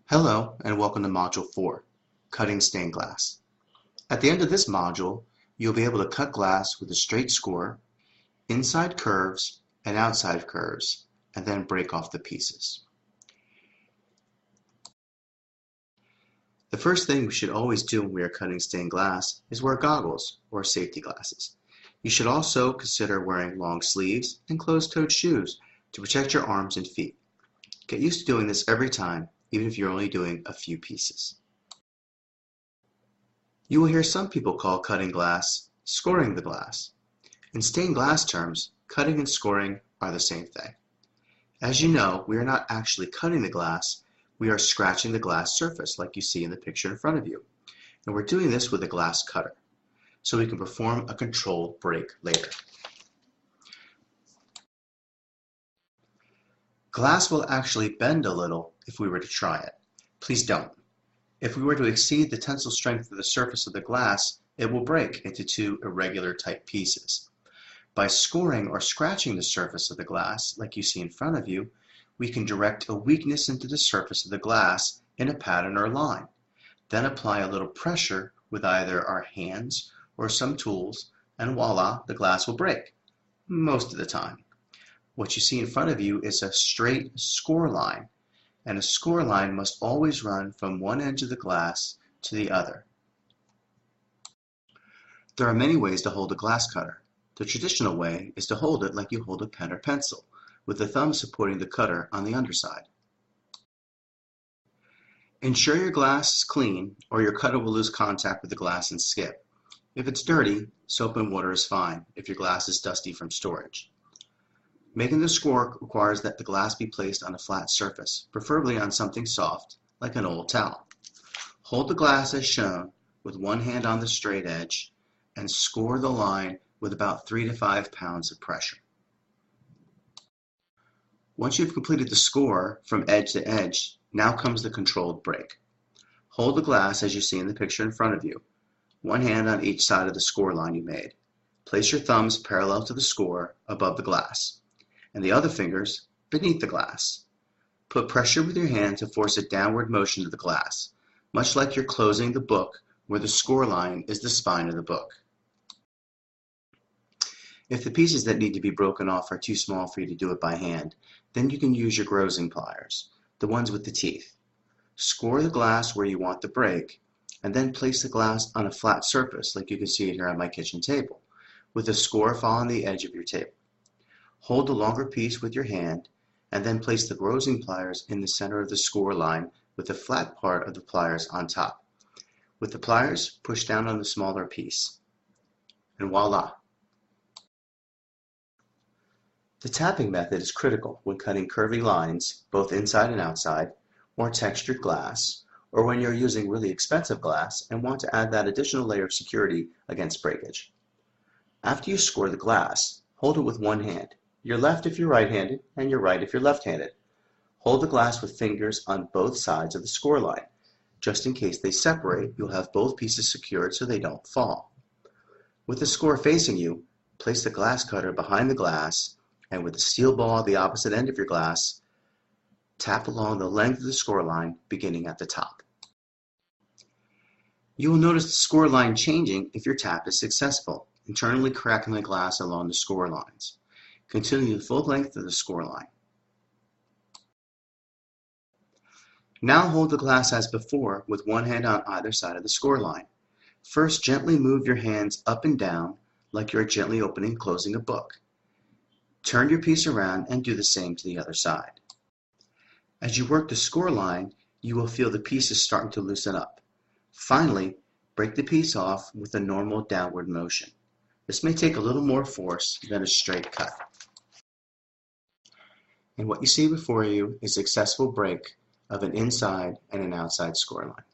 Hello and welcome to Module 4, Cutting Stained Glass. At the end of this module, you'll be able to cut glass with a straight score, inside curves and outside curves, and then break off the pieces. The first thing we should always do when we are cutting stained glass is wear goggles or safety glasses. You should also consider wearing long sleeves and closed-toed shoes to protect your arms and feet. Get used to doing this every time, even if you're only doing a few pieces. You will hear some people call cutting glass scoring the glass. In stained glass terms, cutting and scoring are the same thing. As you know, we are not actually cutting the glass, we are scratching the glass surface like you see in the picture in front of you. And we're doing this with a glass cutter, so we can perform a controlled break later. Glass will actually bend a little if we were to try it. Please don't. If we were to exceed the tensile strength of the surface of the glass, it will break into two irregular type pieces. By scoring or scratching the surface of the glass, like you see in front of you, we can direct a weakness into the surface of the glass in a pattern or line. Then apply a little pressure with either our hands or some tools, and voila, the glass will break, most of the time. What you see in front of you is a straight score line, and a score line must always run from one edge of the glass to the other. There are many ways to hold a glass cutter. The traditional way is to hold it like you hold a pen or pencil, with the thumb supporting the cutter on the underside. Ensure your glass is clean, or your cutter will lose contact with the glass and skip. If it's dirty, soap and water is fine if your glass is dusty from storage. Making the score requires that the glass be placed on a flat surface, preferably on something soft, like an old towel. Hold the glass as shown with one hand on the straight edge and score the line with about 3 to 5 pounds of pressure. Once you've completed the score from edge to edge, now comes the controlled break. Hold the glass as you see in the picture in front of you, one hand on each side of the score line you made. Place your thumbs parallel to the score above the glass, and the other fingers beneath the glass. Put pressure with your hand to force a downward motion to the glass, much like you're closing the book where the score line is the spine of the book. If the pieces that need to be broken off are too small for you to do it by hand, then you can use your Grosing pliers, the ones with the teeth. Score the glass where you want the break, and then place the glass on a flat surface like you can see it here on my kitchen table, with the score following the edge of your table. Hold the longer piece with your hand, and then place the Grosing pliers in the center of the score line with the flat part of the pliers on top. With the pliers, push down on the smaller piece, and voila! The tapping method is critical when cutting curvy lines, both inside and outside, or textured glass, or when you're using really expensive glass and want to add that additional layer of security against breakage. After you score the glass, hold it with one hand, your left if you're right-handed, and your right if you're left-handed. Hold the glass with fingers on both sides of the score line. Just in case they separate, you'll have both pieces secured so they don't fall. With the score facing you, place the glass cutter behind the glass, and with the steel ball at the opposite end of your glass, tap along the length of the score line, beginning at the top. You will notice the score line changing if your tap is successful, internally cracking the glass along the score lines. Continue the full length of the score line. Now hold the glass as before with one hand on either side of the score line. First, gently move your hands up and down like you're gently opening and closing a book. Turn your piece around and do the same to the other side. As you work the score line, you will feel the pieces starting to loosen up. Finally, break the piece off with a normal downward motion. This may take a little more force than a straight cut. And what you see before you is a successful break of an inside and an outside score line.